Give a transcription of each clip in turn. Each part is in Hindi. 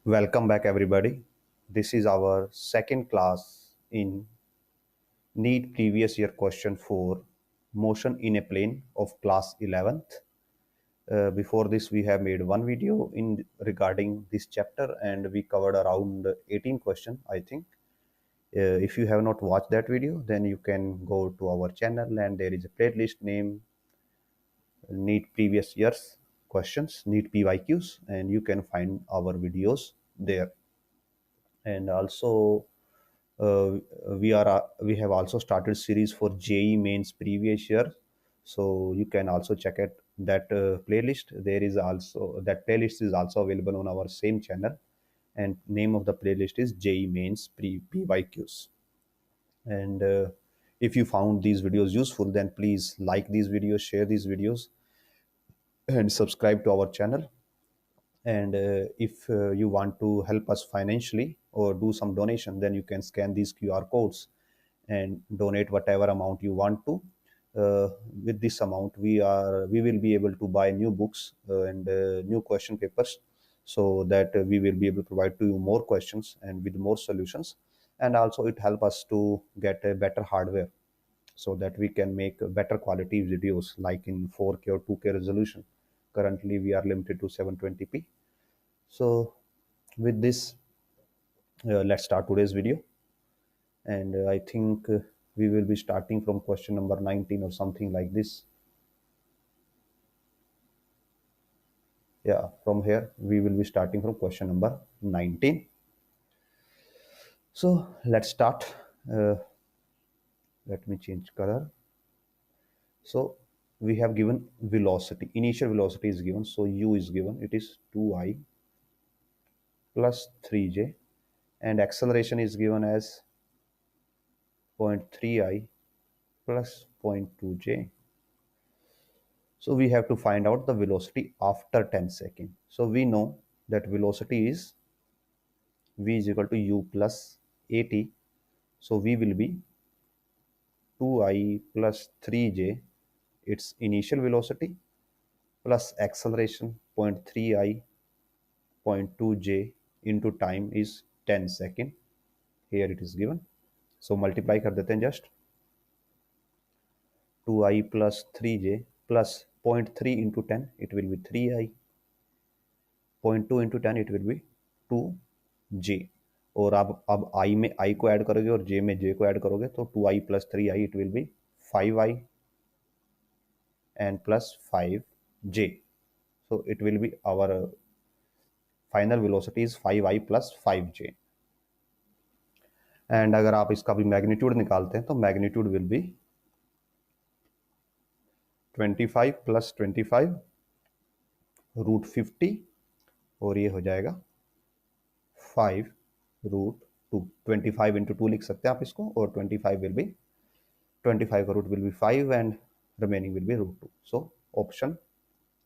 Welcome back, everybody. This is our second class in NEET previous year question for motion in a plane of class 11th. Before this, we have made one video in regarding this chapter, and we covered around 18 questions, I think. If you have not watched that video, then you can go to our channel, and there is a playlist named NEET previous years questions, NEET PYQs, and you can find our videos there. And also, uh, we have also started series for JE mains previous year, so you can also check it that playlist. There is also that playlist is also available on our same channel, and name of the playlist is JE mains PYQs. And if you found these videos useful, then please like these videos, share these videos, and subscribe to our channel. And if you want to help us financially or do some donation, then you can scan these QR codes and donate whatever amount you want to. With this amount, we will be able to buy new books and new question papers, so that we will be able to provide to you more questions and with more solutions. And also it help us to get a better hardware, so that we can make better quality videos like in 4K or 2K resolution. Currently we are limited to 720p. So with this, let's start today's video. And I think we will be starting from question number 19 or something like this. Yeah, from here we will be starting from question number 19. So let's start. uh, Let me change color. So we have given velocity, initial velocity is given, so u is given, it is 2I plus 3j, and acceleration is given as 0.3I plus 0.2j. So we have to find out the velocity after 10 seconds. So we know that velocity is v is equal to u plus at. So v will be 2I plus 3j, its initial velocity, plus acceleration 0.3I 0.2j into time is 10 second. Here it is given. So multiply कर देते हैं just. 2I plus 3j plus 0.3 into 10, it will be 3I. 0.2 into 10, it will be 2j. और अब I में I को ऐड करोगे और J में J को ऐड करोगे, तो 2I plus 3I, it will be 5I and plus 5j. So it will be our final velocity is 5I plus 5j. And अगर आप इसका भी मैग्नीट्यूड निकालते हैं तो मैग्नीट्यूड विल बी 25 प्लस 25 √50, और ये हो जाएगा 5 √2. 25 इंटू 2 लिख सकते हैं आप इसको, और 25 विल बी 25 का root will be 5 and remaining will be √2. So option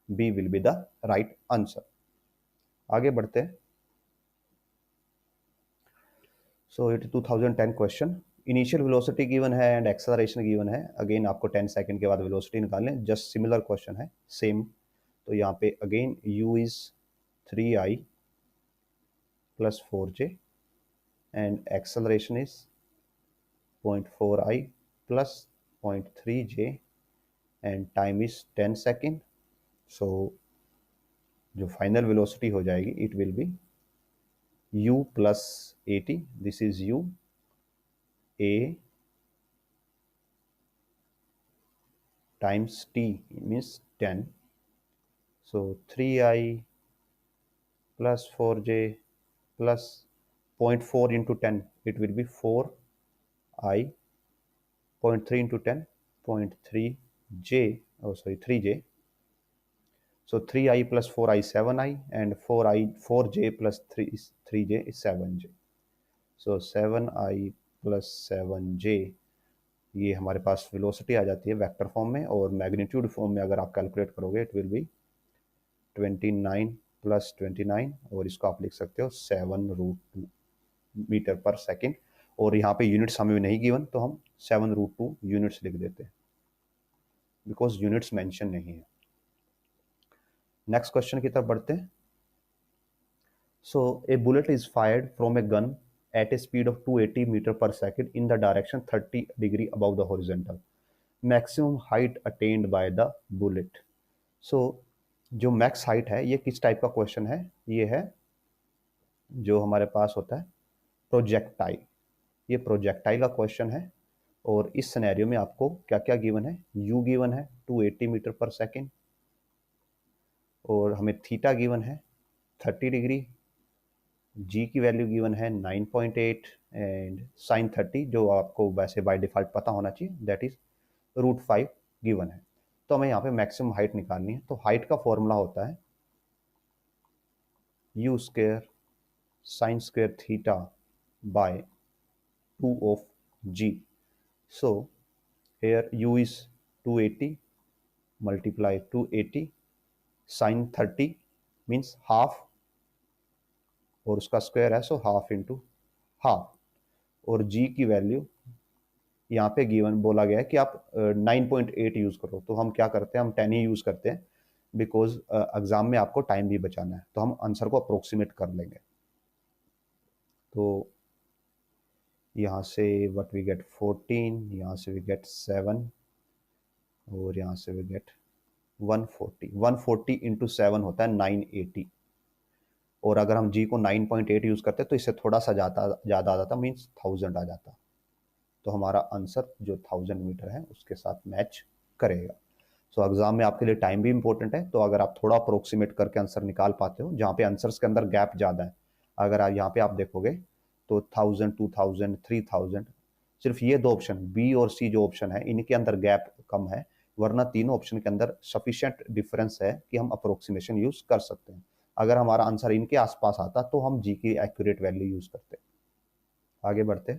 B will be the right answer. आगे बढ़ते हैं. So it 2010 question. Initial velocity given है एंड एक्सेलरेशन गिवन है. अगेन आपको 10 सेकंड के बाद वेलोसिटी निकालने, जस्ट सिमिलर क्वेश्चन है, सेम. तो यहाँ पे again u is 3I plus 4j and acceleration is 0.4I plus 0.3j and time is 10 second. So जो फाइनल वेलोसिटी हो जाएगी, it will B u plus 80. This is u a times t means 10. So 3I plus 4j plus 0.4 into 10, it will be 4I. 0.3 into 10, 0.3j, oh sorry, 3j. So 3I plus 4I 7I, and 4j plus 3j is 7j. So 7I plus 7j, ये हमारे पास वेलोसिटी आ जाती है वेक्टर फॉर्म में, और मैग्नीट्यूड फॉर्म में अगर आप कैलकुलेट करोगे, इट विल बी 29 प्लस 29, और इसको आप लिख सकते हो 7 √2 मीटर पर सेकेंड. और यहाँ पे यूनिट्स हमें नहीं गिवन, तो हम 7 √2 यूनिट्स लिख देते हैं, बिकॉज यूनिट्स मेंशन नहीं है. नेक्स्ट क्वेश्चन की तरफ बढ़ते हैं. So a bullet is fired from a gun at a speed of 280 meter per second in the direction 30 degree above the horizontal. Maximum height attained by the bullet. So जो मैक्स हाइट है ये किस टाइप का क्वेश्चन है, ये है जो हमारे पास होता है प्रोजेक्टाइल। ये प्रोजेक्टाइल का क्वेश्चन है और इस सिनेरियो में आपको क्या क्या गिवन है, यू गिवन है 280 मीटर पर सेकेंड और हमें थीटा गिवन है 30 डिग्री, जी की वैल्यू गिवन है 9.8 एंड साइन 30 जो आपको वैसे बाय डिफॉल्ट पता होना चाहिए दैट इज √5 गिवन है। तो हमें यहाँ पे मैक्सिमम हाइट निकालनी है। तो हाइट का फॉर्मूला होता है u square sine square theta by 2 of g. So here u is 280 multiply 280 sin 30 means half और उसका स्क्वायर है सो हाफ इंटू हाफ और g की वैल्यू यहाँ पे गिवन बोला गया है कि आप 9.8 यूज करो। तो हम क्या करते हैं, हम 10 ही यूज करते हैं बिकॉज एग्जाम में आपको टाइम भी बचाना है। तो हम आंसर को अप्रोक्सीमेट कर लेंगे। तो यहाँ से व्हाट वी गेट 14, यहाँ से वी गेट 7 और यहाँ से वी गेट 140। 140 इंटू 7 होता है 980 और अगर हम जी को 9.8 यूज करते तो इससे थोड़ा सा ज़्यादा आ जाता, मीन्स 1000 आ जाता। तो हमारा आंसर जो 1000 मीटर है उसके साथ मैच करेगा। सो एग्जाम में आपके लिए टाइम भी इंपॉर्टेंट है। तो अगर आप थोड़ा अप्रोक्सीमेट करके आंसर निकाल पाते हो जहाँ पे आंसर्स के अंदर गैप ज़्यादा है, अगर आप यहाँ पे आप देखोगे तो 1000, 2000, 3000, सिर्फ ये दो ऑप्शन बी और सी जो ऑप्शन है इनके अंदर गैप कम है, वरना तीनों ऑप्शन के अंदर सफिशिएंट डिफरेंस है कि हम अप्रोक्सीमेशन यूज कर सकते हैं। अगर हमारा आंसर इनके आसपास आता तो हम जी की एक्यूरेट वैल्यू यूज करते। आगे बढ़ते।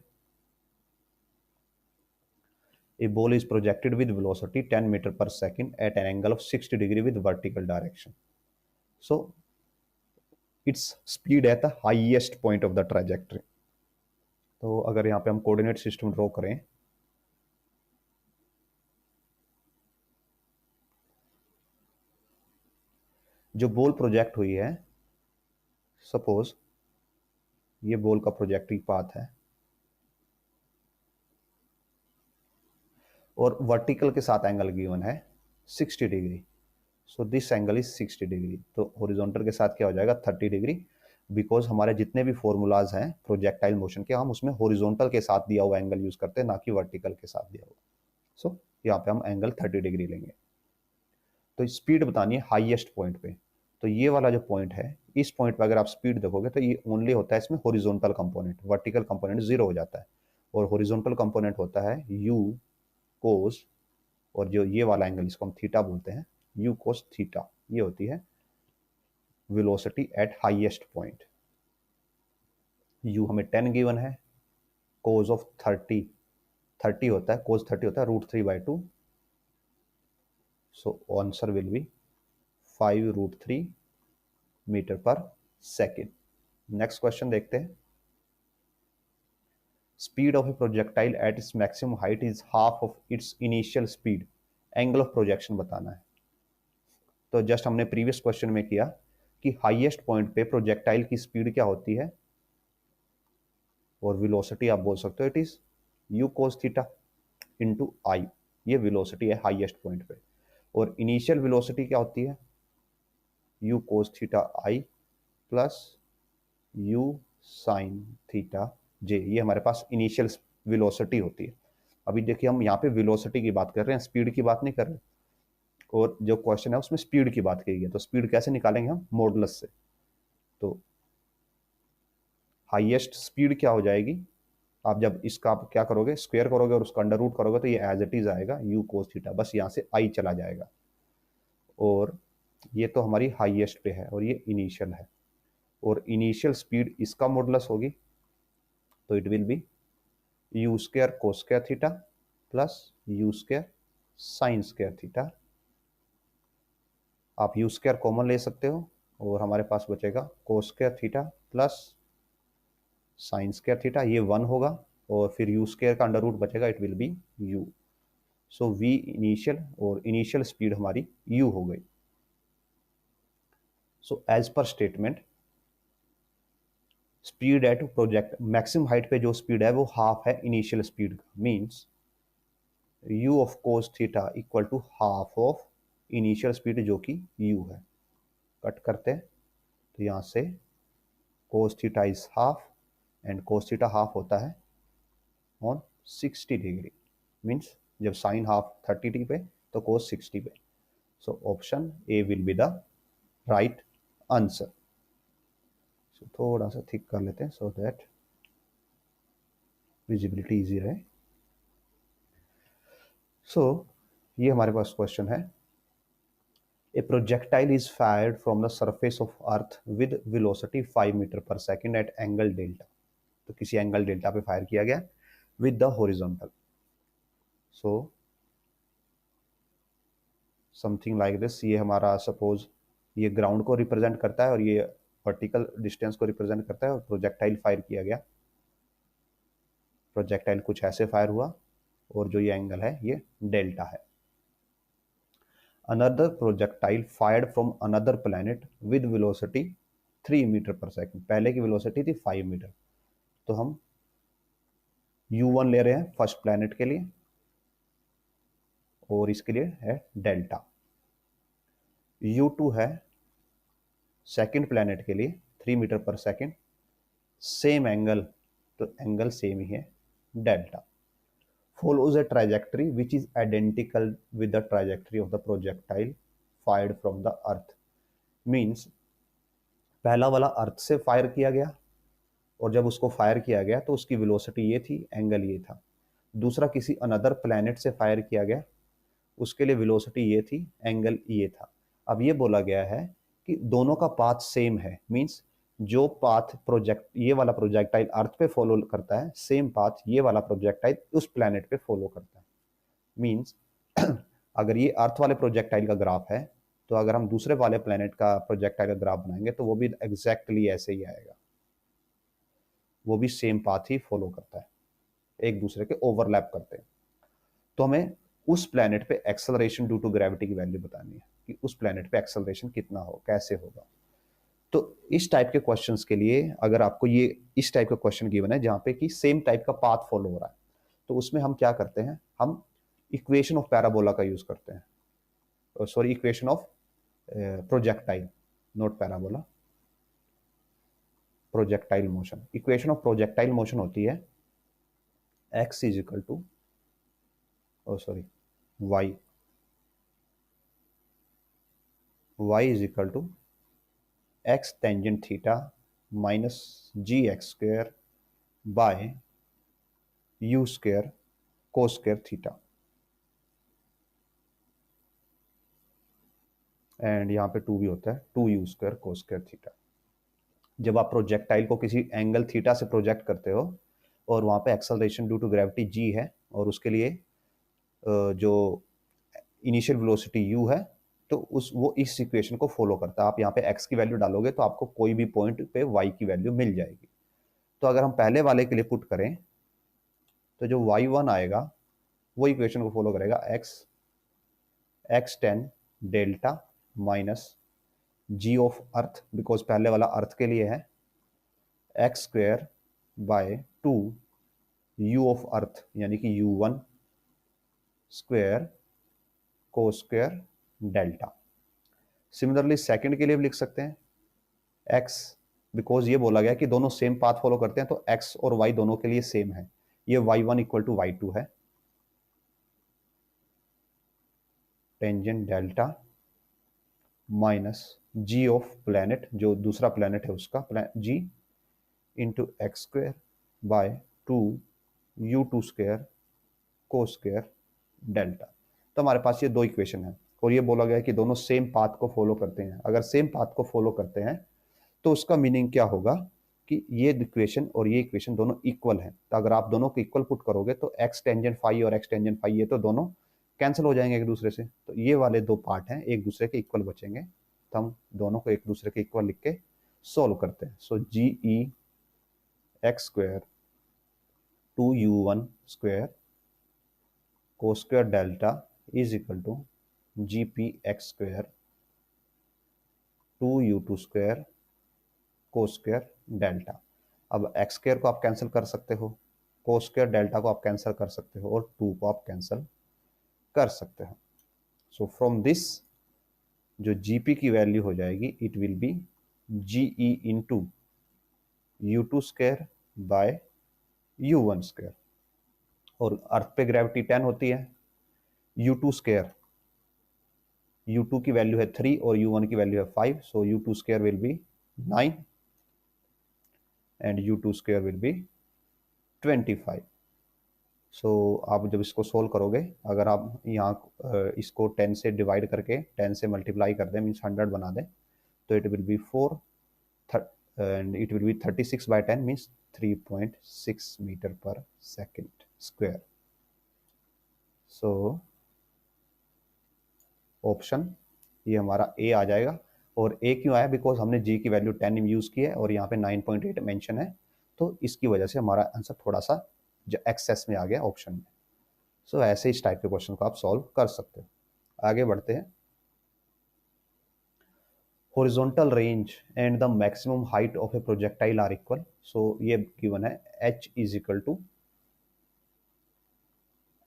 A ball is projected with velocity 10 meter per second at an angle of 60 degree with vertical direction. So its speed at the highest point of the trajectory. तो अगर यहाँ पे हम कोऑर्डिनेट सिस्टम ड्रॉ करें, जो बॉल प्रोजेक्ट हुई है, सपोज ये बॉल का प्रोजेक्टिव पाथ है और वर्टिकल के साथ एंगल गिवन है 60 degree. So this angle is 60 degree. तो हॉरिजॉन्टल के साथ क्या हो जाएगा 30 डिग्री, बिकॉज हमारे जितने भी फॉर्मूलाज हैं प्रोजेक्टाइल मोशन के हम उसमें हॉरिजॉन्टल के साथ दिया हुआ एंगल यूज करते हैं, ना कि वर्टिकल के साथ दिया हुआ। सो यहाँ पे हम एंगल 30 डिग्री लेंगे। तो स्पीड बतानी है हाईएस्ट पॉइंट पे। तो ये वाला जो पॉइंट है, इस पॉइंट पे अगर आप स्पीड देखोगे तो ये ओनली होता है इसमें horizontal component, vertical component zero हो जाता है और हॉरिजॉन्टल कंपोनेंट होता है यू कोस, और जो ये वाला एंगल इसको हम थीटा बोलते हैं, यू कोस थीटा, ये होती है velocity at highest point. You हमें 10 गिवन है, कोस ऑफ 30 होता है, कोस 30 होता है √3/2। So answer will be 5√3 metre per second. Next question देखते हैं। Speed of a projectile at its maximum height is half of its initial speed. Angle of projection बताना है। तो जस्ट हमने प्रीवियस क्वेश्चन में किया कि हाईएस्ट पॉइंट पे प्रोजेक्टाइल की स्पीड क्या होती है और वेलोसिटी आप बोल सकते हो it is u cos theta into i. ये वेलोसिटी है हाईएस्ट पॉइंट पे। और इनिशियल वेलोसिटी क्या होती है u cos theta i plus u sine theta j. ये हमारे पास इनिशियल वेलोसिटी होती है। अभी देखिए हम यहाँ पे वेलोसिटी की बात कर रहे हैं, स्पीड की बात नहीं कर रहे। और जो क्वेश्चन है उसमें स्पीड की बात की गई है, तो स्पीड कैसे निकालेंगे हम, मॉडुलस से। तो हाईएस्ट स्पीड क्या हो जाएगी, आप जब इसका आप क्या करोगे स्क्वायर करोगे और उसका अंडर रूट करोगे तो ये एज इट इज आएगा यू कोस थीटा, बस यहाँ से आई चला जाएगा। और ये तो हमारी हाईएस्ट पे है और ये इनिशियल है, और इनिशियल स्पीड इसका मॉडुलस होगी तो it will be u square cos square theta plus u square sine square theta. आप यू स्क्वायर कॉमन ले सकते हो और हमारे पास बचेगा cos square theta plus sine square theta, ये 1 होगा और फिर यू स्क्वायर का अंडर रूट बचेगा, it will be u. So we initial और इनिशियल स्पीड हमारी यू हो गई। So as per statement speed at project maximum height पे जो स्पीड है वो हाफ है इनिशियल स्पीड का, means u of cos theta equal to half of initial speed जो कि u है। कट करते हैं तो यहाँ से cos theta is half and cos theta half होता है ऑन 60 डिग्री, मीन्स जब साइन हाफ 30 पे तो कोस 60 पे। So option A will be the right answer. So थोड़ा सा थिक कर लेते हैं सो दैट विजिबिलिटी इजी रहे। सो ये हमारे पास क्वेश्चन है, a projectile is fired from the surface of earth with velocity 5 metre per second at angle delta. तो किसी एंगल डेल्टा पे फायर किया गया with the horizontal. So something like this, ये हमारा सपोज ये ग्राउंड को रिप्रेजेंट करता है और ये वर्टिकल डिस्टेंस को रिप्रेजेंट करता है और प्रोजेक्टाइल फायर किया गया। प्रोजेक्टाइल कुछ ऐसे फायर हुआ और जो ये एंगल है ये डेल्टा है। Another projectile fired from another planet with velocity 3 metre per second. पहले की वेलोसिटी थी 5 मीटर, तो हम u1 ले रहे हैं फर्स्ट प्लैनेट के लिए और इसके लिए है डेल्टा। u2 है सेकेंड प्लैनेट के लिए 3 metre per second, same angle, तो एंगल सेम ही है delta. follows a trajectory which is identical with the trajectory of the projectile fired from the earth। means पहला वाला अर्थ से फायर किया गया और जब उसको फायर किया गया तो उसकी वेलोसिटी ये थी, एंगल ये था। दूसरा किसी अनदर प्लैनेट से फायर किया गया, उसके लिए वेलोसिटी ये थी, एंगल ये था। अब ये बोला गया है कि दोनों का पाथ सेम है, मींस जो पाथ प्रोजेक्ट ये वाला प्रोजेक्टाइल अर्थ पे फॉलो करता है, सेम पाथ ये वाला प्रोजेक्टाइल उस प्लैनेट पे फॉलो करता है। मींस अगर ये अर्थ वाले प्रोजेक्टाइल का ग्राफ है तो अगर हम दूसरे वाले प्लैनेट का प्रोजेक्टाइल का ग्राफ बनाएंगे तो वो भी एग्जैक्टली ऐसे ही आएगा, वो भी सेम पाथ ही फॉलो करता है, एक दूसरे के ओवरलैप करते हैं। तो हमें उस प्लैनेट पे एक्सेलरेशन ड्यू टू ग्रेविटी की वैल्यू बतानी है कि उस प्लैनेट पे एक्सेलरेशन कितना हो, कैसे होगा। तो इस टाइप के क्वेश्चंस के लिए अगर आपको ये इस टाइप का क्वेश्चन गिवन है जहां पे कि सेम टाइप का पाथ फॉलो हो रहा है, तो उसमें हम क्या करते हैं, हम इक्वेशन ऑफ पैराबोला का यूज करते हैं। Sorry, equation of projectile, not parabola, projectile motion. Equation of projectile motion होती है x is equal to y is equal to x tangent theta minus g x square by u square cos square theta. And यहाँ पे 2 भी होता है, 2u square cos square theta. जब आप प्रोजेक्टाइल को किसी एंगल थीटा से प्रोजेक्ट करते हो और वहाँ पे acceleration due to gravity g है और उसके लिए जो इनिशियल वेलोसिटी u है, तो वो इस इक्वेशन को फॉलो करता है। आप यहाँ पे x की वैल्यू डालोगे तो आपको कोई भी पॉइंट पे y की वैल्यू मिल जाएगी। तो अगर हम पहले वाले के लिए पुट करें तो जो y1 आएगा वो इक्वेशन को फॉलो करेगा x tan delta minus g of earth, because पहले वाला अर्थ के लिए है, x square bye 2 u of earth यानी कि u1 square cos square delta. Similarly second के लिए भी लिख सकते हैं x, बिकॉज ये बोला गया कि दोनों सेम पाथ फॉलो करते हैं तो x और y दोनों के लिए सेम है, ये y1 इक्वल टू y2 है, tangent delta minus g of planet, जो दूसरा प्लैनेट है उसका g into x square bye 2u2 square cos square delta. तो हमारे पास ये दो इक्वेशन है और ये बोला गया है कि दोनों सेम पाथ को फॉलो करते हैं। अगर सेम पाथ को फॉलो करते हैं तो उसका मीनिंग क्या होगा कि ये इक्वेशन और ये इक्वेशन दोनों इक्वल हैं। तो अगर आप दोनों को इक्वल पुट करोगे तो x टेंजेंट फाई और x टेंजेंट फाई ये तो दोनों कैंसिल हो जाएंगे एक दूसरे से, तो ये वाले दो पार्ट हैं एक दूसरे के इक्वल बचेंगे, तो हम दोनों को एक दूसरे के इक्वल लिख के सोल्व करते हैं। So g e x square 2u1 square cos square delta is equal to g p x square 2u2 square cos square delta. अब एक्स स्क्वायर को आप कैंसिल कर सकते हो, कोस स्क्वायर डेल्टा को आप कैंसिल कर सकते हो और 2 को आप कैंसिल कर सकते हो। सो फ्रॉम दिस जो जीपी की वैल्यू हो जाएगी it will B GE into u2 square by u1 square. और अर्थ पे ग्रेविटी 10 होती है, u2 स्क्वायर, u2 की वैल्यू है 3 और u1 की वैल्यू है 5, सो u2 square will be 9 and u2 square will be 25। सो आप जब इसको सोल्व करोगे, अगर आप यहाँ इसको 10 से डिवाइड करके 10 से मल्टीप्लाई कर दें, मीन्स 100 बना दें, तो it will be 4 and it will be 36/10 means 3.6 metre per second square. So option ये हमारा ए आ जाएगा। और ए क्यों आया? बिकॉज हमने जी की वैल्यू 10 यूज की है और यहाँ पे 9.8 मेंशन है, तो इसकी वजह से हमारा आंसर थोड़ा सा जो एक्सेस में आ गया ऑप्शन में। सो ऐसे इस टाइप के क्वेश्चन को आप सॉल्व कर सकते हो। आगे बढ़ते हैं। Horizontal range and the maximum height of a projectile are equal. So ये गिवन है h is equal to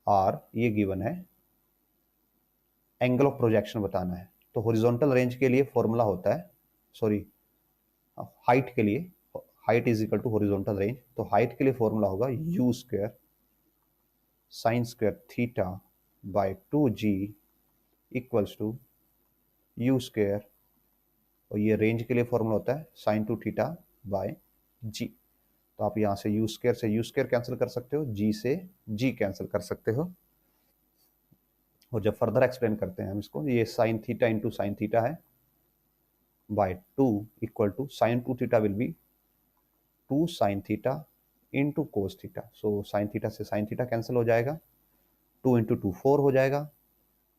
R, ये गिवन है एंगल ऑफ प्रोजेक्शन बताना है। तो हॉरिजॉन्टल रेंज के लिए फॉर्मूला होता है, सॉरी हाइट के लिए, height is equal to horizontal range, तो हाइट के लिए फॉर्मूला होगा u square sine square theta by 2g equals to u square, और ये रेंज के लिए फॉर्मूला होता है साइन 2 थीटा बाय जी। तो आप यहाँ से यू स्क्वायर कैंसिल कर सकते हो, जी से जी कैंसिल कर सकते हो। और जब फर्दर एक्सप्लेन करते हैं हम इसको, ये sine theta into sine theta है by 2 equal to sine 2 theta will be 2 sine theta into cos theta. So sine theta से साइन थीटा कैंसिल हो जाएगा, 2 इंटू 2 4 हो जाएगा,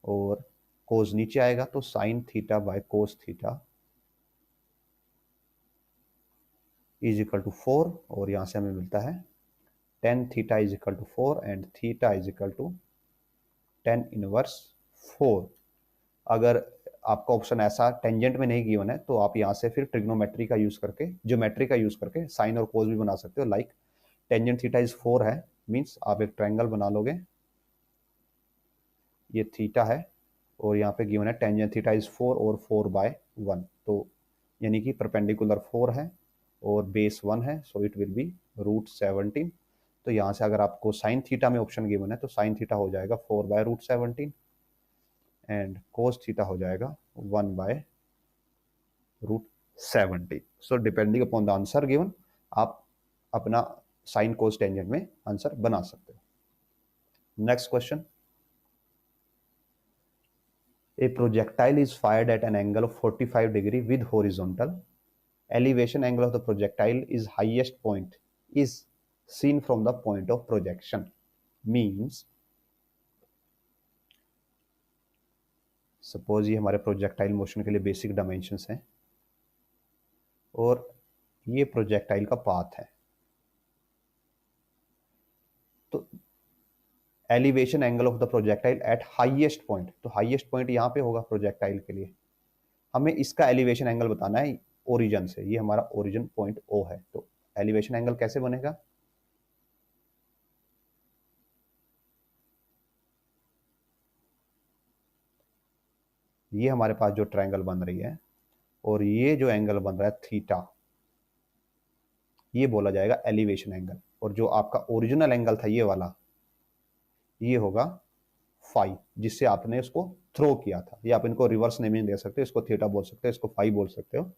और कोस नीचे आएगा तो sine theta by cos theta is equal to 4, और यहाँ से हमें मिलता है tan theta is equal to 4 and theta is equal to tan inverse 4। अगर आपका ऑप्शन ऐसा टेंजेंट में नहीं गिवन है तो आप यहाँ से फिर ट्रिग्नोमेट्री का यूज करके, ज्योमेट्री का यूज करके साइन और कोस भी बना सकते हो। लाइक टेंजेंट थीटा इज 4 है, मीन्स आप एक ट्रायंगल बना लोगे, ये थीटा है और यहाँ पे गिवन है टेंजेंट थीटा इज 4 और 4/1, तो यानी कि परपेंडिकुलर 4 है और बेस 1 है, सो इट विल बी √17। तो यहाँ से अगर आपको साइन थीटा में ऑप्शन गिवन है तो साइन थीटा हो जाएगा 4/√17 एंड कोस थीटा हो जाएगा 1/√17। So depending upon the answer given आप अपना साइन कोस टेंजेंट में आंसर बना सकते हो। Next question, a projectile is fired at an angle of 45 degree with horizontal elevation angle of the projectile is highest point is seen from the point of projection, means suppose ये हमारे प्रोजेक्टाइल मोशन के लिए बेसिक डायमेंशंस हैं और ये प्रोजेक्टाइल का पाथ है, तो elevation angle of the projectile eight highest point, तो हाईएस्ट पॉइंट यहाँ पे होगा प्रोजेक्टाइल के लिए, हमें इसका एलिवेशन एंगल बताना है ओरिजिन से, ये हमारा ओरिजिन पॉइंट ओ है, तो एलिवेशन एंगल कैसे बनेगा? ये हमारे पास जो ट्रायंगल बन रही है और ये जो एंगल बन रहा है थीटा, ये बोला जाएगा एलिवेशन एंगल, और जो आपका ओरिजिनल एंगल था ये वाला, ये होगा फाई, जिससे आपने उसको थ्रो किया था। ये आप इनको रिवर्स नेमिंग दे सकते हो, इसको थीटा बोल सकते हो, इसको फाई बोल सकते हो,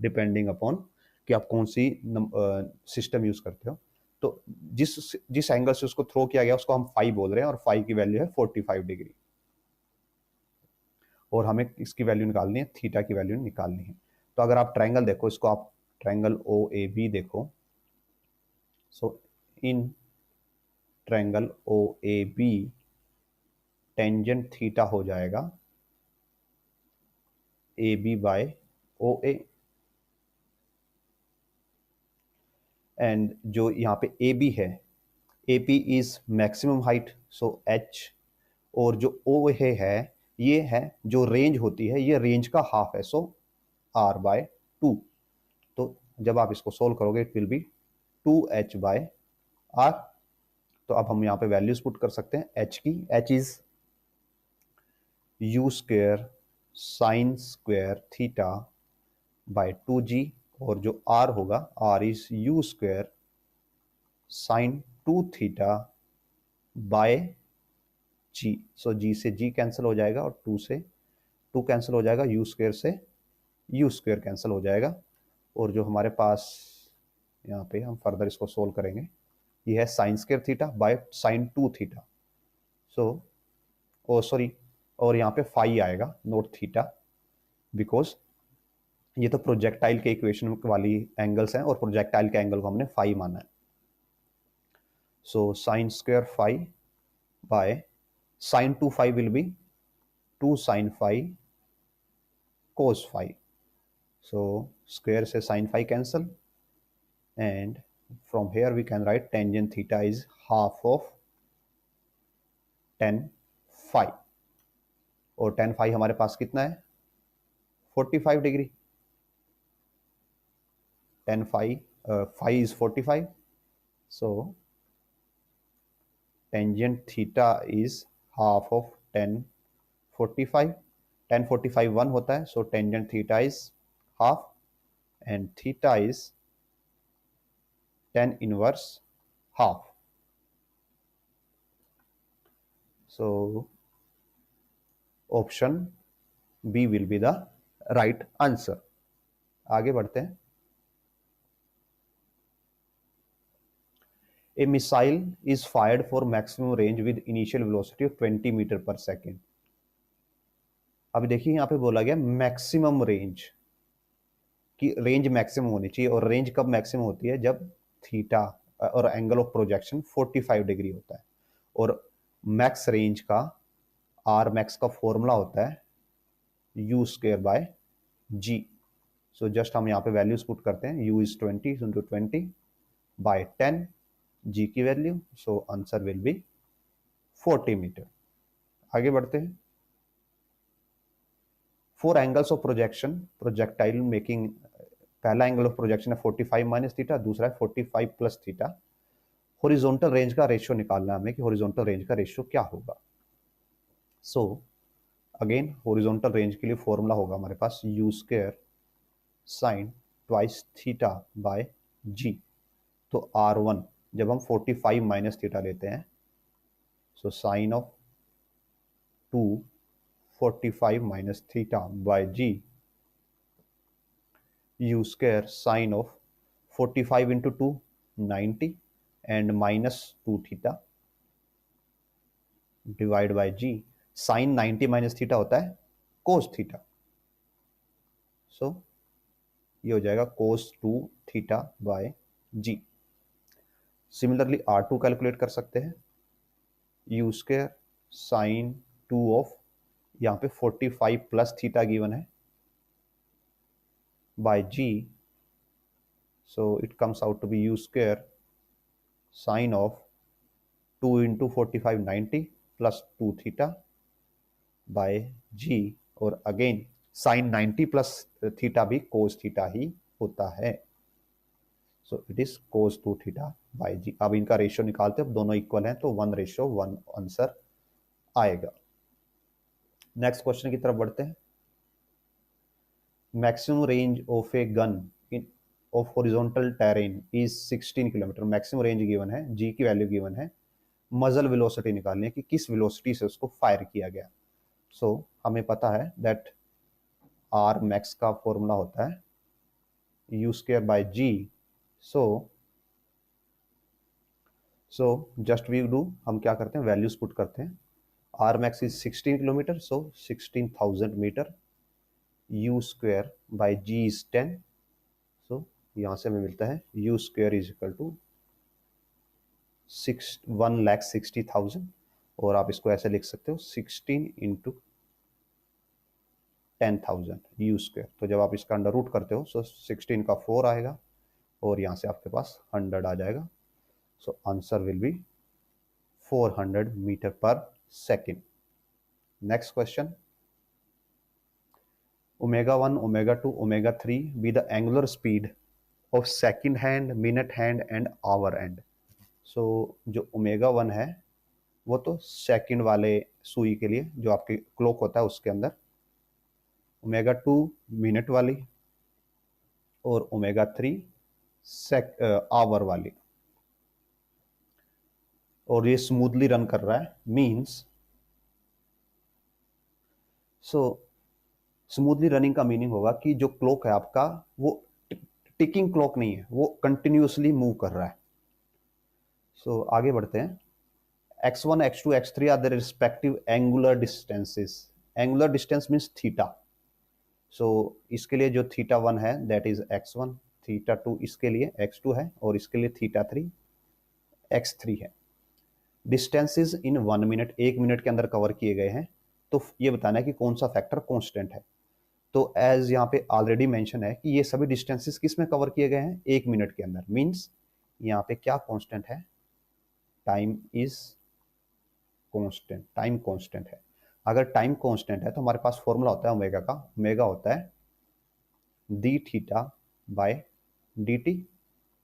डिपेंडिंग अपॉन कि आप कौन सी सिस्टम यूज करते हो। तो जिस जिस एंगल से उसको थ्रो किया गया उसको हम फाई बोल रहे हैं, और फाई की वैल्यू है 45 डिग्री, और हमें इसकी वैल्यू निकालनी है, थीटा की वैल्यू निकालनी है। तो अगर आप ट्रायंगल देखो, इसको आप ट्रायंगल ओ ए बी देखो, so in triangle O A B tangent theta हो जाएगा A B by O A, and जो यहाँ पे ए बी है, A P is maximum height, so H, और जो ओ है ये है जो रेंज होती है, ये रेंज का हाफ है, सो r/2। तो जब आप इसको सोल्व करोगे इट विल बी 2h/r। तो अब हम यहाँ पे वैल्यूज पुट कर सकते हैं h की। h is u square sine square theta by 2g, और जो r होगा r is u square sine 2 theta bye g। So g से g कैंसिल हो जाएगा और 2 से 2 कैंसिल हो जाएगा, u स्क्वेयर से u स्क्वेयर कैंसिल हो जाएगा, और जो हमारे पास यहाँ पे हम फर्दर इसको सोल्व करेंगे, ये है sine square theta by sine 2 theta. So oh sorry, और यहाँ पे फाई आएगा नोट थीटा, बिकॉज ये तो प्रोजेक्टाइल के इक्वेशन वाली एंगल्स हैं और प्रोजेक्टाइल के एंगल को हमने फाई माना है। So sine square phi by sine 2 phi will be 2 sine phi cos phi. So square से sine phi cancel, and from here we can write tangent theta is half of tan phi, और tan phi हमारे पास कितना है 45 degree. tan phi phi is 45, so tangent theta is half of tan 45। tan 45 1 होता है, so tangent theta is half, and theta is tan inverse half। so option B will be the right answer। आगे बढ़ते हैं। A missile is fired for maximum range with initial velocity of 20 metre per second. अभी देखिए यहाँ पे बोला गया मैक्सिमम रेंज की, रेंज मैक्सिमम होनी चाहिए, और रेंज कब मैक्सिमम होती है जब थीटा और एंगल ऑफ प्रोजेक्शन 45 डिग्री होता है, और मैक्स रेंज का आर मैक्स का फॉर्मूला होता है u square by g. So just हम यहाँ पे वैल्यूज पुट करते हैं, u is 20 into 20 by 10, g की value, so answer will be 40 metre. आगे बढ़ते हैं। Four angles of projection projectile making, पहला एंगल ऑफ प्रोजेक्शन है 45 माइनस थीटा, दूसरा है 45 प्लस थीटा। हॉरिजॉन्टल रेंज का रेशियो निकालना है हमें कि हॉरिजॉन्टल रेंज का रेशियो क्या होगा। सो अगेन हॉरिजॉन्टल रेंज के लिए फॉर्मूला होगा हमारे पास u square sine twice theta by g. तो R1 जब हम 45 माइनस थीटा लेते हैं, so sine of 2 45 minus theta by g, u square sine of 45 into 2 90 and minus 2 theta divide by g। sin 90 minus theta होता है cos थीटा, सो ये हो जाएगा cos 2 theta by g. Similarly R2 calculate कर सकते हैं, u स्क्वायर साइन 2 ऑफ, यहाँ पे 45 प्लस थीटा गिवन है by g, so it comes out to be u square sine of 2 into 45 90 plus 2 theta by g, और अगेन साइन 90 प्लस थीटा भी कोस थीटा ही होता है, so it is cos 2 theta by g. अब इनका रेशियो निकालते हैं, दोनों इक्वल हैं तो 1:1 आंसर आएगा। नेक्स्ट क्वेश्चन की तरफ बढ़ते हैं। Maximum range of a gun in of horizontal terrain is 16 kilometre. Maximum range given है, जी की वैल्यू गिवन है, मजल वेलोसिटी निकालनी है कि किस वेलोसिटी से उसको फायर किया गया। सो हमें पता है दैट आर मैक्स का फॉर्मूला होता है u square by g. So just we do, हम क्या करते हैं वैल्यूज पुट करते हैं। R max is 16 kilometre, so 16,000 metre, u square by g is 10, so यहाँ से हमें मिलता है u square is equal to 1,60,000, और आप इसको ऐसे लिख सकते हो 16 इंटू 10,000 यू स्क्वायर। तो जब आप इसका अंडर रूट करते हो, सो 16 का 4 आएगा, और यहाँ से आपके पास 100 आ जाएगा, so answer will be 400 metre per second. Next question, omega 1 omega 2 omega 3 be the angular speed of second hand, minute hand and hour hand. So जो ओमेगा 1 है वो तो सेकंड वाले सुई के लिए जो आपके क्लॉक होता है उसके अंदर, ओमेगा 2 मिनट वाली, और ओमेगा 3 आवर वाली। और ये स्मूथली रन कर रहा है, मींस सो स्मूथली रनिंग का मीनिंग होगा कि जो क्लॉक है आपका वो टिकिंग क्लॉक नहीं है, वो कंटिन्यूसली मूव कर रहा है। सो आगे बढ़ते हैं। x1, x2, x3 are the respective angular distances. Angular distance means theta. So इसके लिए जो थीटा 1 है दैट इज x1, थीटा 2 इसके लिए x2 है, और इसके लिए थीटा 3 x3 है। डिस्टेंसेस इन 1 मिनट, 1 मिनट के अंदर कवर किए गए हैं। तो ये बताना है कि कौन सा फैक्टर कांस्टेंट है। तो एज यहाँ पे ऑलरेडी मेंशन है कि ये सभी डिस्टेंसेस किस में कवर किए गए हैं, 1 मिनट के अंदर। मींस यहाँ पे क्या कांस्टेंट है, time is constant, time constant है। अगर टाइम कांस्टेंट है तो हमारे पास फॉर्मूला होता है ओमेगा का, ओमेगा होता है D theta by D T.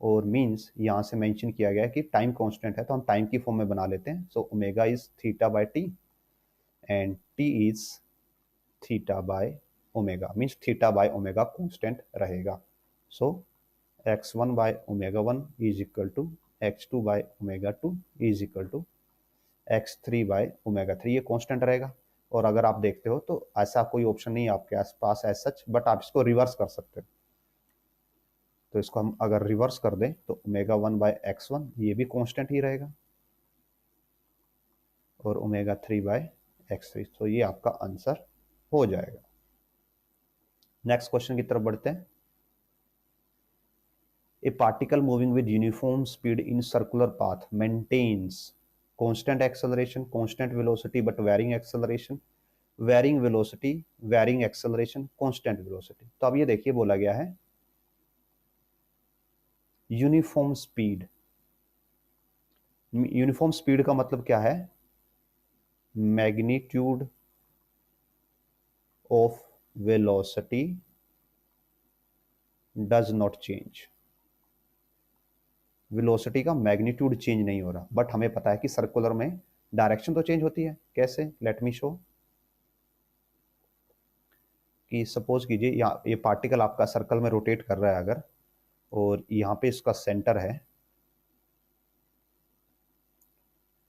और मींस यहाँ से मेंशन किया गया है कि टाइम कांस्टेंट है तो हम टाइम की फॉर्म में बना लेते हैं। So omega is theta by t and t is theta by omega, means theta by omega constant रहेगा। So x1 by omega 1 is equal to x2 by omega 2 is equal to x3 by omega 3, ये कांस्टेंट रहेगा। और अगर आप देखते हो तो ऐसा कोई ऑप्शन नहीं है आपके आसपास एज सच, बट आप इसको रिवर्स कर सकते हो। तो इसको हम अगर रिवर्स कर दें तो ओमेगा 1 बाय x1 ये भी कांस्टेंट ही रहेगा, और ओमेगा 3 बाय x3। तो ये आपका आंसर हो जाएगा। नेक्स्ट क्वेश्चन की तरफ बढ़ते हैं। A particle moving with uniform speed in circular path maintains constant acceleration, constant velocity but varying acceleration, varying velocity, varying acceleration, constant velocity। तो अब ये देखिए बोला गया है यूनिफॉर्म स्पीड। यूनिफॉर्म स्पीड का मतलब क्या है, magnitude of velocity does not change. Velocity का मैग्नीट्यूड चेंज नहीं हो रहा, बट हमें पता है कि सर्कुलर में डायरेक्शन तो चेंज होती है। कैसे, लेट मी शो। कि सपोज कीजिए यहाँ ये पार्टिकल आपका सर्कल में रोटेट कर रहा है अगर, और यहाँ पे इसका सेंटर है,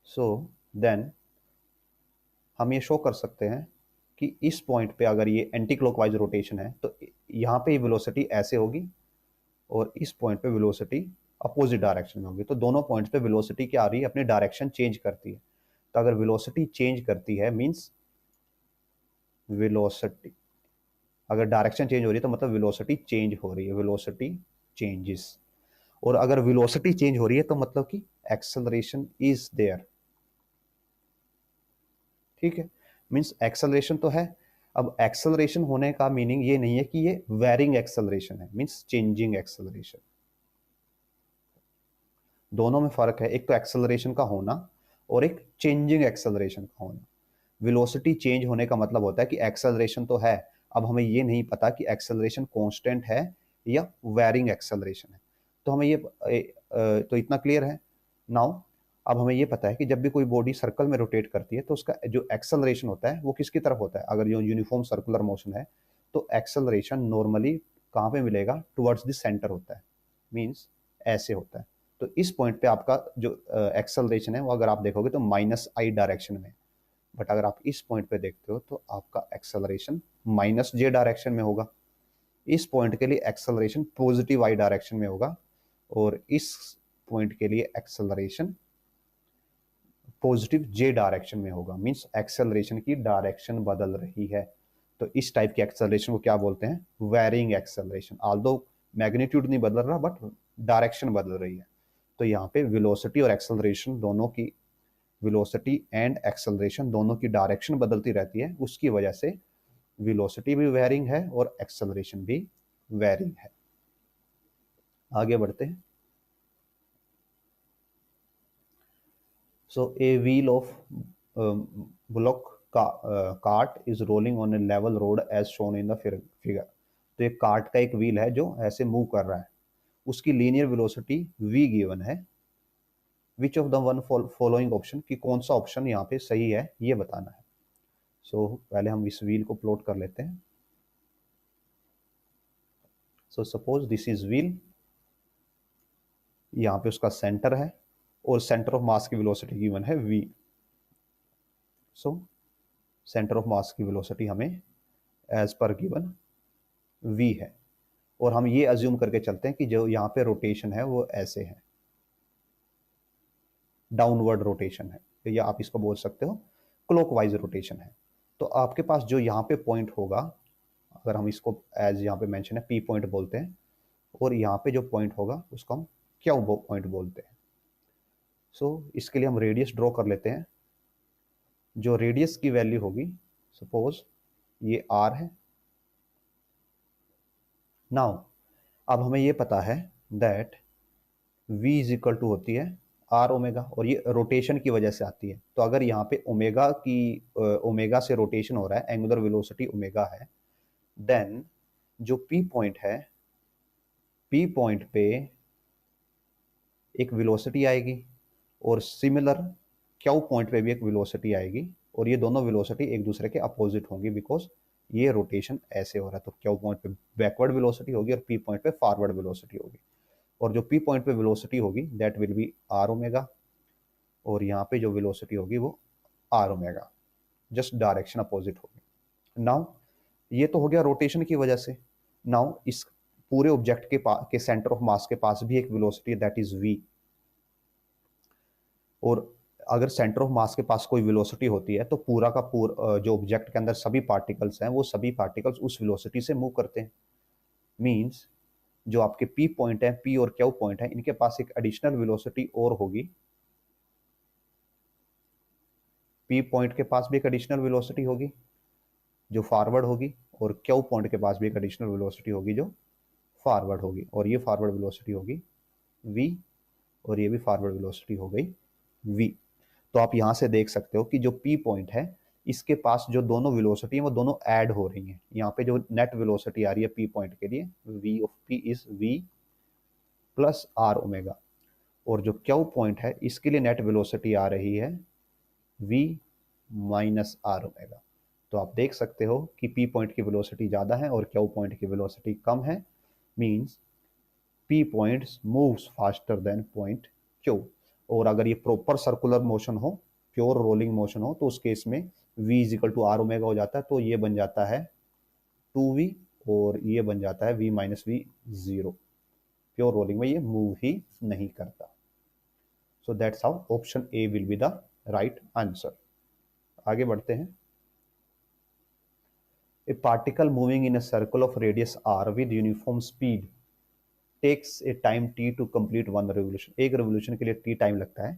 सो देन हम ये शो कर सकते हैं कि इस पॉइंट पे अगर ये एंटी क्लॉकवाइज रोटेशन है तो यहाँ पे वेलोसिटी ऐसे होगी, और इस पॉइंट पे वेलोसिटी अपोजिट डायरेक्शन में होगी। तो दोनों पॉइंट्स पे वेलोसिटी क्या आ रही है, अपनी डायरेक्शन चेंज करती है। तो अगर वेलोसिटी चेंज करती है मींस वेलोसिटी, अगर डायरेक्शन चेंज हो रही है तो मतलब वेलोसिटी चेंज हो रही है, वेलोसिटी चेंजेस। और अगर वेलोसिटी चेंज हो रही है तो मतलब कि एक्सेलरेशन इज देयर। ठीक है, मींस एक्सेलरेशन तो है। अब एक्सेलरेशन होने का मीनिंग ये नहीं है कि ये वेरिंग एक्सेलरेशन है, मींस चेंजिंग एक्सेलरेशन। दोनों में फर्क है, एक तो एक्सेलरेशन का होना और एक चेंजिंग एक्सेलरेशन का होना। वेलोसिटी चेंज होने का मतलब होता है कि एक्सेलरेशन तो है, अब हमें ये नहीं पता कि एक्सेलरेशन कांस्टेंट है या वेरिंग एक्सेलरेशन है। तो हमें ये तो इतना क्लियर है नाउ। अब हमें ये पता है कि जब भी कोई बॉडी सर्कल में रोटेट करती है तो उसका जो एक्सेलरेशन होता है वो किसकी तरफ होता है। अगर जो यूनिफॉर्म सर्कुलर मोशन है तो एक्सेलरेशन नॉर्मली कहाँ पे मिलेगा, टुवर्ड्स द सेंटर होता है, मीन्स ऐसे होता है। तो इस पॉइंट पे आपका जो एक्सेलरेशन है वो अगर आप देखोगे तो माइनस आई डायरेक्शन में, बट अगर आप इस पॉइंट पे देखते हो तो आपका एक्सेलरेशन माइनस जे डायरेक्शन में होगा। इस पॉइंट के लिए एक्सेलरेशन पॉजिटिव आई डायरेक्शन में होगा, और इस पॉइंट के लिए एक्सेलरेशन पॉजिटिव जे डायरेक्शन में होगा। मींस एक्सेलरेशन की डायरेक्शन बदल रही है। तो इस टाइप की एक्सेलरेशन को क्या बोलते हैं, वेरिंग एक्सेलरेशन। ऑल्दो मैग्नीट्यूड नहीं बदल रहा बट डायरेक्शन बदल रही है। तो यहाँ पे वेलोसिटी और एक्सेलरेशन दोनों की, वेलोसिटी एंड एक्सेलरेशन दोनों की डायरेक्शन बदलती रहती है, उसकी वजह से वेलोसिटी भी वेरिंग है और एक्सेलरेशन भी वेरिंग है। आगे बढ़ते हैं। So a wheel of bullock cart is rolling on a level road as shown in the figure. तो एक कार्ट का एक व्हील है जो ऐसे मूव कर रहा है, उसकी लीनियर वेलोसिटी v गिवन है, which of the one following option, कि कौन सा ऑप्शन यहाँ पे सही है ये बताना है। सो पहले हम इस व्हील को प्लॉट कर लेते हैं। So suppose this is wheel, यहाँ पे उसका सेंटर है और सेंटर ऑफ मास की वेलोसिटी गिवन है v। So centre of mass की वेलोसिटी हमें एज पर गिवन v है, और हम ये अज्यूम करके चलते हैं कि जो यहाँ पे रोटेशन है वो ऐसे है, डाउनवर्ड रोटेशन है, या आप इसको बोल सकते हो क्लॉकवाइज रोटेशन है। तो आपके पास जो यहाँ पे पॉइंट होगा, अगर हम इसको एज यहाँ पे मेंशन है पी पॉइंट बोलते हैं, और यहाँ पे जो पॉइंट होगा उसको हम क्यू पॉइंट बोलते हैं। सो इसके लिए हम रेडियस ड्रॉ कर लेते हैं। जो रेडियस की वैल्यू होगी, सपोज ये r है। नाउ अब हमें ये पता है that v is equal to होती है r ओमेगा, और ये रोटेशन की वजह से आती है। तो अगर यहाँ पे ओमेगा से रोटेशन हो रहा है, एंगुलर वेलोसिटी ओमेगा है, देन जो p पॉइंट है, p पॉइंट पे एक वेलोसिटी आएगी, और सिमिलर क्यू पॉइंट पे भी एक वेलोसिटी आएगी, और ये दोनों वेलोसिटी एक दूसरे के अपोजिट होंगी, बिकॉज ये रोटेशन ऐसे हो रहा है। तो क्यू पॉइंट पे बैकवर्ड वेलोसिटी होगी और p पॉइंट पे फॉरवर्ड वेलोसिटी होगी, और जो p पॉइंट पे वेलोसिटी होगी that will be r omega, और यहाँ पे जो वेलोसिटी होगी वो r omega, just direction opposite होगी। नाउ ये तो हो गया रोटेशन की वजह से। नाउ इस पूरे ऑब्जेक्ट के सेंटर ऑफ मास के पास भी एक वेलोसिटी है, दैट इज v। और अगर सेंटर ऑफ मास के पास कोई वेलोसिटी होती है तो पूरा का पूरा जो ऑब्जेक्ट के अंदर सभी पार्टिकल्स हैं वो सभी पार्टिकल्स उस वेलोसिटी से मूव करते हैं। मींस जो आपके p पॉइंट है, p और q पॉइंट है, इनके पास एक एडिशनल वेलोसिटी और होगी। p पॉइंट के पास भी एक एडिशनल वेलोसिटी होगी जो फॉरवर्ड होगी, और q पॉइंट के पास भी एक एडिशनल वेलोसिटी होगी जो फॉरवर्ड होगी, और ये फॉरवर्ड वेलोसिटी होगी v, और ये भी फॉरवर्ड वेलोसिटी हो गई v। तो आप यहां से देख सकते हो कि जो p पॉइंट है इसके पास जो दोनों वेलोसिटी है वो दोनों ऐड हो रही हैं। यहाँ पे जो नेट वेलोसिटी आ रही है p पॉइंट के लिए, v of p is v plus r omega, और जो q पॉइंट है इसके लिए नेट वेलोसिटी आ रही है v माइनस r ओमेगा। तो आप देख सकते हो कि p पॉइंट की वेलोसिटी ज़्यादा है और q पॉइंट की वेलोसिटी कम है, means p points moves faster than point q। और अगर ये प्रॉपर सर्कुलर मोशन हो, प्योर रोलिंग मोशन हो, तो उस केस में v is equal to r omega हो जाता है, तो ये बन जाता है 2v, और ये बन जाता है v minus v 0। Pure rolling में ये मूव ही नहीं करता। So that's how option A will be the right answer. आगे बढ़ते हैं। A particle moving in a circle of radius r with uniform speed takes a time t to complete one revolution। एक revolution के लिए t टाइम लगता है।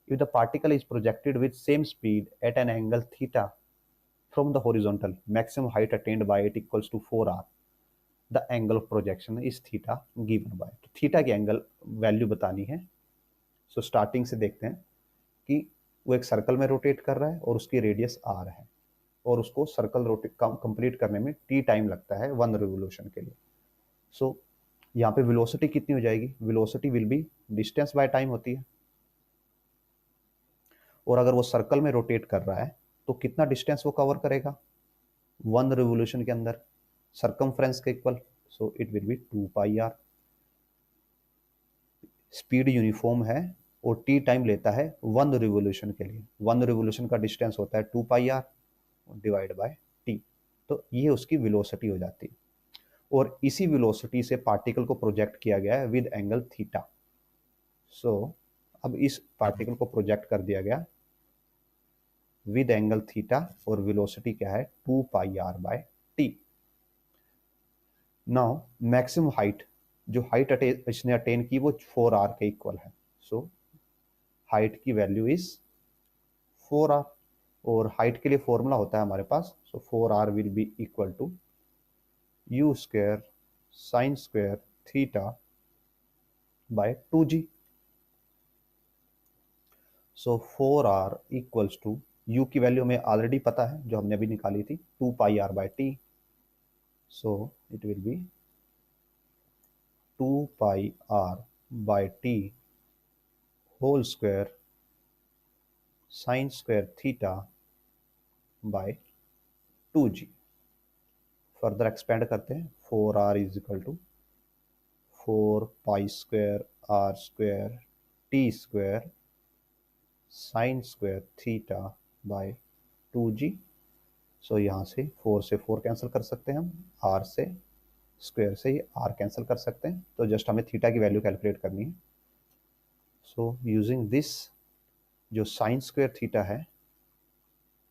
If the particle is projected with same speed at an angle theta from the horizontal, maximum height attained by it equals to 4r। The angle of projection is theta given by। तो थीटा की एंगल वैल्यू बतानी है। सो स्टार्टिंग से देखते हैं कि वो एक सर्कल में रोटेट कर रहा है और उसकी रेडियस r है, और उसको सर्कल रोटेट कंप्लीट करने में t टाइम लगता है वन रिवोल्यूशन के लिए। सो यहाँ पे वेलोसिटी कितनी हो जाएगी, velocity will be distance by time होती है, और अगर वो सर्कल में रोटेट कर रहा है तो कितना डिस्टेंस वो कवर करेगा वन रिवोल्यूशन के अंदर, सर्कमफ्रेंस के equal. So it will be 2 pi r। Speed uniform है और t टाइम लेता है वन रिवोल्यूशन के लिए। वन रिवोल्यूशन का डिस्टेंस होता है 2 pi r divide by t। तो ये उसकी वेलोसिटी हो जाती है, और इसी वेलोसिटी से पार्टिकल को प्रोजेक्ट किया गया है विद एंगल थीटा। सो अब इस पार्टिकल को प्रोजेक्ट कर दिया गया विद एंगल थीटा, और वेलोसिटी क्या है 2 pi r by t। Now maximum height, जो हाइट इसने अटेन की वो 4r के इक्वल है। सो हाइट की वैल्यू इज 4r, और हाइट के लिए फॉर्मूला होता है हमारे पास। So 4r will be equal to u square sine square theta by 2g। So 4r equals to, u की वैल्यू हमें ऑलरेडी पता है जो हमने अभी निकाली थी, 2 pi r by t। So it will be 2 pi r by t whole square sin square theta by 2g। Further expand करते हैं, 4r is equal to 4 pi square r square t square sine square theta by 2g। So यहाँ से 4 से 4 कैंसिल कर सकते हैं हम, r से स्क्वायर से ही r कैंसिल कर सकते हैं, तो जस्ट हमें थीटा की वैल्यू कैलकुलेट करनी है। सो यूजिंग दिस, जो साइन स्क्वायर थीटा है,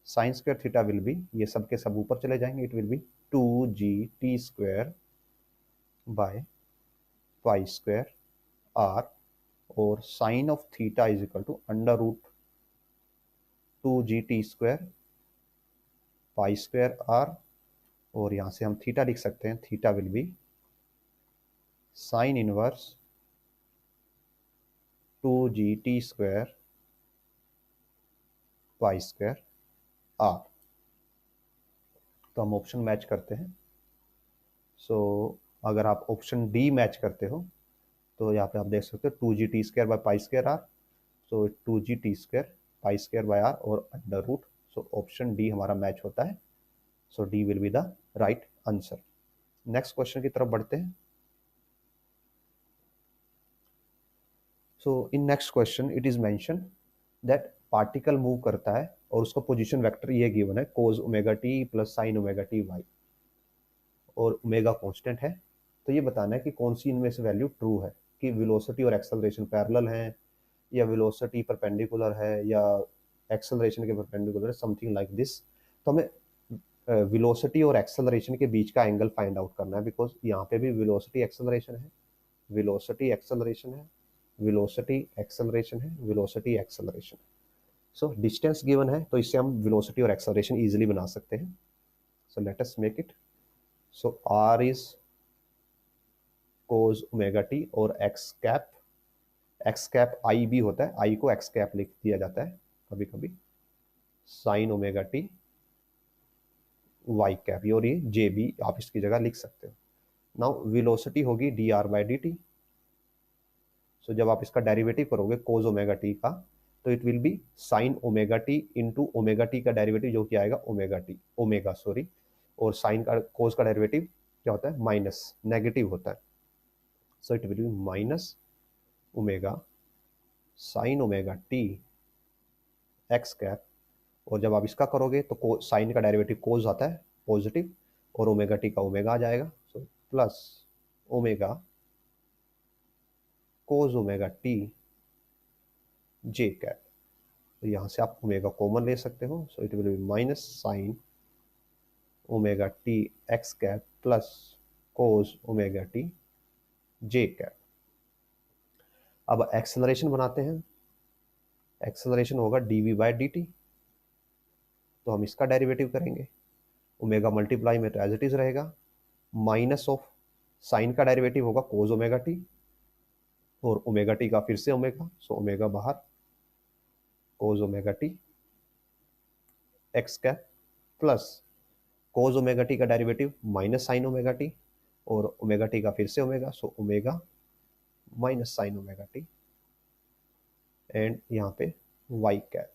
sine square theta will be, ये सब के सब ऊपर चले जाएंगे, it will be 2g t² by pi square r, और sine of theta is equal to under root 2g t² pi square r, और यहाँ से हम थीटा लिख सकते हैं, theta will be sine inverse 2g t² pi square r। तो हम ऑप्शन मैच करते हैं। सो अगर आप ऑप्शन डी मैच करते हो तो यहाँ पे आप देख सकते हो 2g t² by pi square r, so 2g t² pi square by r और under root, so option D हमारा मैच होता है। So D will be the right answer. Next question की तरफ बढ़ते हैं। So in next question it is mention that particle move करता है और उसका पोजीशन वेक्टर ये गिवन है, cos omega T plus sine omega T Y, और ओमेगा कांस्टेंट है। तो ये बताना है कि कौन सी इनमें से वैल्यू ट्रू है, कि वेलोसिटी और एक्सेलरेशन पैरेलल हैं, या वेलोसिटी परपेंडिकुलर है, या एक्सेलरेशन के परपेंडिकुलर है, समथिंग लाइक दिस। तो हमें वेलोसिटी और एक्सेलरेशन के बीच का एंगल फाइंड आउट करना है, बिकॉज यहाँ पे भी वेलोसिटी एक्सेलरेशन है, वेलोसिटी एक्सेलरेशन है, वेलोसिटी एक्सेलरेशन है, वेलोसिटी एक्सेलरेशन है। सो डिस्टेंस गिवन है, तो इससे हम वेलोसिटी और एक्सेलरेशन इजीली बना सकते हैं। So let us make it. So r is cos omega T, और x कैप i भी होता है, i को x कैप लिख दिया जाता है कभी कभी, sign omega T y cap, और ये j भी आप इसकी जगह लिख सकते हो। नाउ वेलोसिटी होगी dr/dt। सो जब आप इसका डेरिवेटिव करोगे cos ओमेगा टी का, तो it will be sign omega T into omega T का डेरिवेटिव, जो कि आएगा ओमेगा सॉरी, और साइन का cos का डेरिवेटिव क्या होता है, माइनस, नेगेटिव होता है। So it will be minus omega sine omega T x cap, और जब आप इसका करोगे तो साइन का डेरिवेटिव कोस आता है पॉजिटिव, और ओमेगा टी का ओमेगा आ जाएगा, so plus omega cos omega T J cap. तो यहाँ से आप ओमेगा कॉमन ले सकते हो, so it will be minus sine omega T x cap plus cos omega T J cap. अब एक्सेलरेशन बनाते हैं। एक्सेलरेशन होगा dv/dt, तो हम इसका डेरिवेटिव करेंगे, ओमेगा मल्टीप्लाई में तो एज इट इज रहेगा, माइनस ऑफ साइन का डेरिवेटिव होगा कोस ओमेगा टी, और ओमेगा टी का फिर से ओमेगा, सो ओमेगा बाहर, cos omega T x cap plus cos omega T का derivative minus sine omega T, और ओमेगा टी का फिर से omega, so omega minus sine omega T, and यहाँ पे वाई कैप।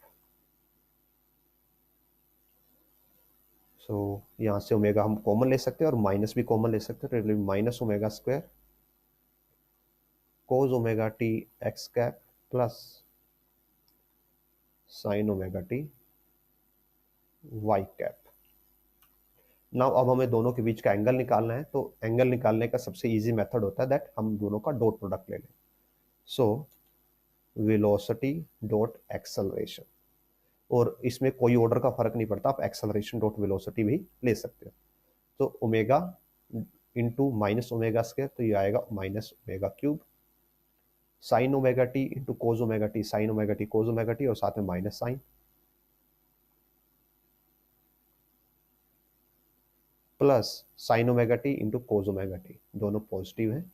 सो यहाँ से ओमेगा हम कॉमन ले सकते हैं और माइनस भी कॉमन ले सकते हैं, तो minus omega square cos omega T x cap plus sine omega T y cap. Now अब हमें दोनों के बीच का एंगल निकालना है, तो एंगल निकालने का सबसे इजी मेथड होता है दैट हम दोनों का डॉट प्रोडक्ट ले लें। सो वेलोसिटी डॉट एक्सेलरेशन, और इसमें कोई ऑर्डर का फर्क नहीं पड़ता, आप एक्सेलरेशन डॉट वेलोसिटी भी ले सकते हो। तो omega into minus omega square, तो ये आएगा minus omega cube, sine omega T into cos omega T, sine omega t cos omega T, और साथ में minus sine, plus sine omega T into cos omega t, दोनों पॉजिटिव हैं।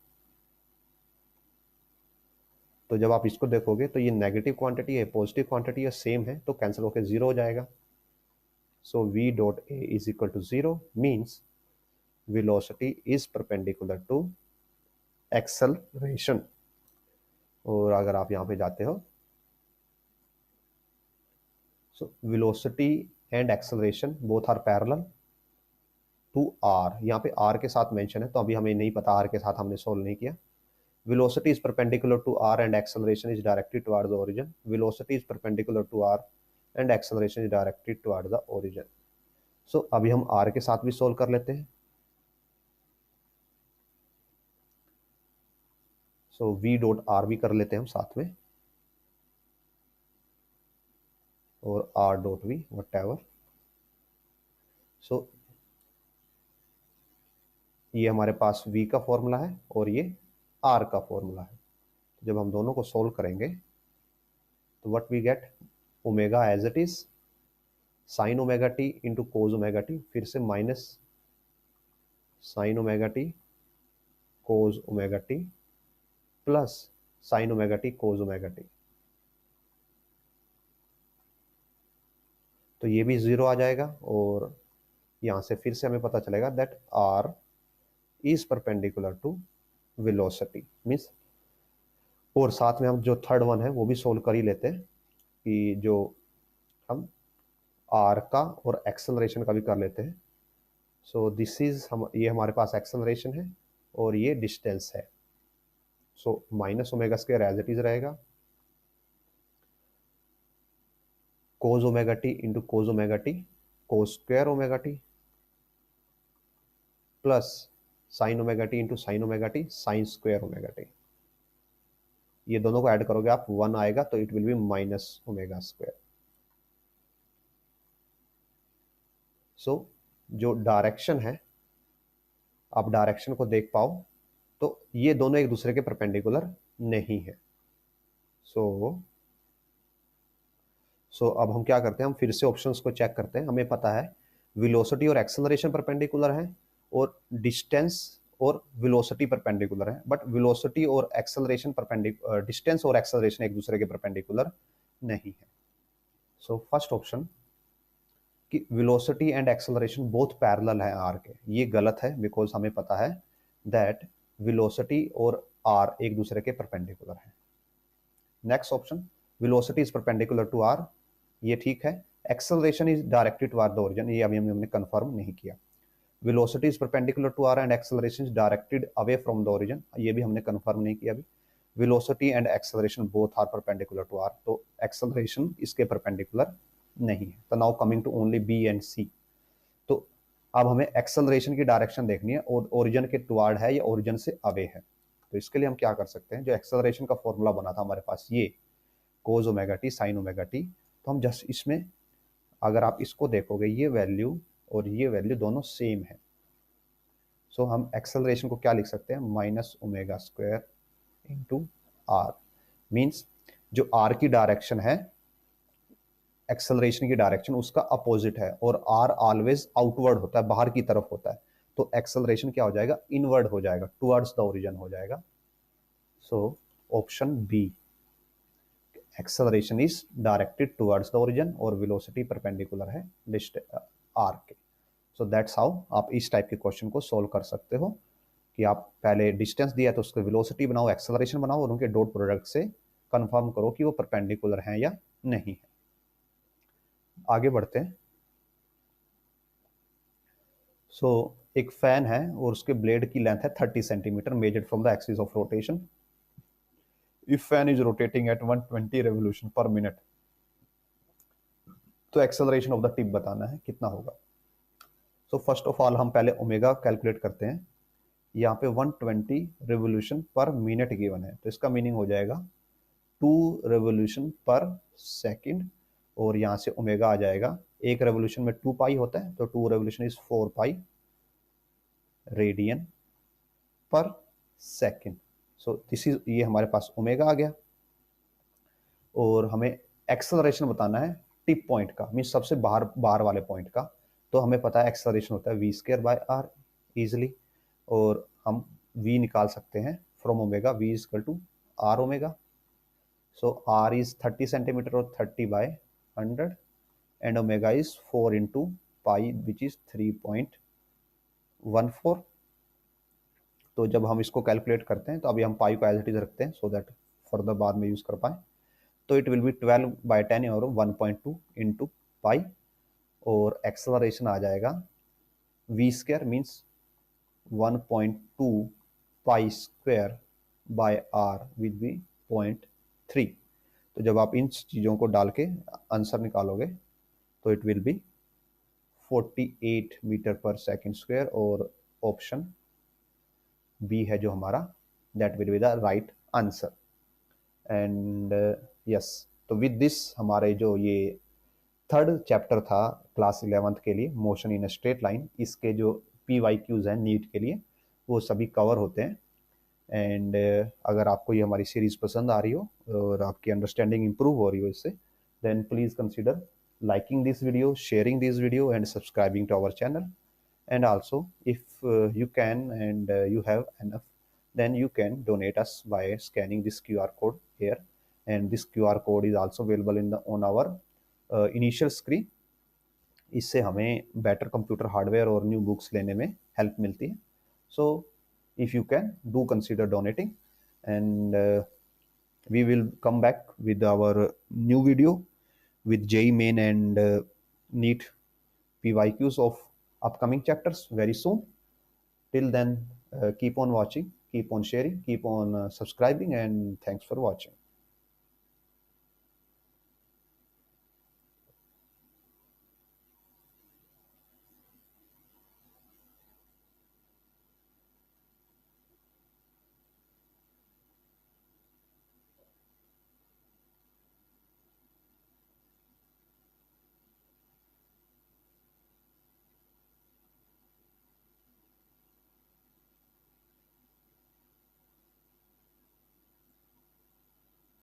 तो जब आप इसको देखोगे तो ये नेगेटिव क्वांटिटी है, पॉजिटिव क्वांटिटी है, सेम है, तो कैंसिल होकर जीरो हो जाएगा। So v dot a is equal to zero, means velocity is perpendicular to acceleration. और अगर आप यहाँ पे जाते हो, so velocity and acceleration both are parallel to r. यहाँ पे आर के साथ मेंशन है, तो अभी हमें नहीं पता, आर के साथ हमने सोल्व नहीं किया। velocity is perpendicular to r and acceleration is directed toward the origin. Velocity is perpendicular to r and acceleration is directed toward the origin. So अभी हम r के साथ भी सोल्व कर लेते हैं। So v डॉट r भी कर लेते हैं हम साथ में, और r dot v whatever. So ये हमारे पास v का फॉर्मूला है और ये r का फॉर्मूला है। जब हम दोनों को सोल्व करेंगे तो what we get, omega as it is sine omega T into cos omega T, फिर से minus sine omega T cos omega T plus sine omega T cos omega T. तो ये भी जीरो आ जाएगा, और यहां से फिर से हमें पता चलेगा that r is perpendicular to velocity means. और साथ में हम जो थर्ड वन है वो भी सोल्व कर ही लेते हैं, कि जो हम आर का और एक्सेलरेशन का भी कर लेते हैं। सो दिस इज ये हमारे पास एक्सेलरेशन है और ये डिस्टेंस है। So minus omega square as it is रहेगा, cos omega T into cos omega T cos square omega T plus sine omega T into sine omega T sine square omega T. ये दोनों को ऐड करोगे आप, 1 आएगा, तो it will be minus omega square. So जो डायरेक्शन है, आप डायरेक्शन को देख पाओ तो ये दोनों एक दूसरे के परपेंडिकुलर नहीं है। सो अब हम क्या करते हैं, हम फिर से ऑप्शंस को चेक करते हैं। हमें पता है वेलोसिटी और एक्सेलरेशन परपेंडिकुलर है, और डिस्टेंस और वेलोसिटी परपेंडिकुलर है, बट वेलोसिटी और एक्सेलरेशन डिस्टेंस और एक्सेलरेशन एक दूसरे के परपेंडिकुलर नहीं है। सो फर्स्ट ऑप्शन कि velocity and acceleration both parallel है आर के, ये गलत है, बिकॉज हमें पता है दैट वेलोसिटी और आर एक दूसरे के परपेंडिकुलर है। Next option, velocity is perpendicular to R, ये ठीक है। Acceleration is directed toward the origin, ये अभी हमने कंफर्म नहीं किया। Velocity is perpendicular to R and acceleration is directed away from the origin, ये भी हमने कंफर्म नहीं किया अभी। Velocity and acceleration both are perpendicular to R, तो एक्सेलरेशन इसके परपेंडिकुलर नहीं है। तो now coming to only B and C. तो अब हमें एक्सेलरेशन की डायरेक्शन देखनी है, और ओरिजिन के टुवर्ड है या ओरिजिन से अवे है। तो इसके लिए हम क्या कर सकते हैं, जो एक्सेलरेशन का फॉर्मूला बना था हमारे पास, ये cos omega T sine omega T, तो हम जस्ट इसमें अगर आप इसको देखोगे, ये वैल्यू और ये वैल्यू दोनों सेम है। सो हम एक्सेलरेशन को क्या लिख सकते हैं, minus omega square into r, means जो आर की डायरेक्शन है, एक्सेलरेशन की डायरेक्शन उसका अपोजिट है, और आर ऑलवेज आउटवर्ड होता है, बाहर की तरफ होता है। तो एक्सेलरेशन क्या हो जाएगा, इनवर्ड हो जाएगा, टुवर्ड्स द ओरिजिन हो जाएगा। So option B, acceleration is directed towards the origin और वेलोसिटी परपेंडिकुलर है आर के। सो दैट्स हाउ आप इस टाइप के क्वेश्चन को सोल्व कर सकते हो, कि आप पहले डिस्टेंस दिया तो उसको वेलोसिटी बनाओ, एक्सेलरेशन बनाओ, और उनके डॉट प्रोडक्ट से कंफर्म करो कि वो परपेंडिकुलर हैं या नहीं है। आगे बढ़ते हैं। सो एक फैन है और उसके ब्लेड की लेंथ है 30 centimetre, measured from the axis of rotation. If fan is rotating at 120 revolution पर मिनट, तो एक्सेलरेशन ऑफ द टिप बताना है कितना होगा। सो फर्स्ट ऑफ ऑल हम पहले ओमेगा कैलकुलेट करते हैं। यहाँ पे 120 रेवोल्यूशन पर मिनट गिवन है, तो इसका मीनिंग हो जाएगा 2 रेवोल्यूशन पर सेकंड, और यहाँ से ओमेगा आ जाएगा, एक रेवोल्यूशन में 2 पाई होता है, तो 2 रेवोल्यूशन इज 4 पाई रेडियन पर सेकंड। सो दिस इज, ये हमारे पास ओमेगा आ गया। और हमें एक्सेलरेशन बताना है टिप पॉइंट का, मीन सबसे बाहर बाहर वाले पॉइंट का। तो हमें पता है एक्सेलरेशन होता है v square by r easily, और हम v निकाल सकते हैं from omega, v is equal to r omega. So r is 30 centimetre और 30 by 100, and omega is 4 into pi which is 3.14। तो जब हम इसको कैलकुलेट करते हैं तो अभी हम पाई को एज इट इज रखते हैं सो दैट फर्दर बाद में यूज़ कर पाए। तो इट विल बी 12/10 और 1.2 इंटू पाई, और एक्सेलरेशन आ जाएगा v square means 1.2 pi square by r will be 0.3। तो जब आप इन चीज़ों को डाल के आंसर निकालोगे तो it will B 48 metre per second square, और ऑप्शन बी है जो हमारा, that will be the right answer. And yes, तो विद दिस हमारे जो ये थर्ड चैप्टर था क्लास 11th के लिए, मोशन इन स्ट्रेट लाइन, इसके जो पी वाई क्यूज हैं नीट के लिए वो सभी कवर होते हैं। एंड अगर आपको ये हमारी सीरीज पसंद आ रही हो और आपकी अंडरस्टैंडिंग इंप्रूव हो रही हो इससे, then please consider liking this video, sharing this video, and subscribing to our channel. And also, if you can and you have enough, then you can donate us by scanning this QR code here. And this QR code is also available on our initial screen. इससे हमें बेटर कंप्यूटर हार्डवेयर और न्यू बुक्स लेने में हेल्प मिलती है। So if you can do consider donating, and we will come back with our new video with JEE Main and NEET PYQs of upcoming chapters very soon. Till then, keep on watching, keep on sharing, keep on subscribing, and thanks for watching.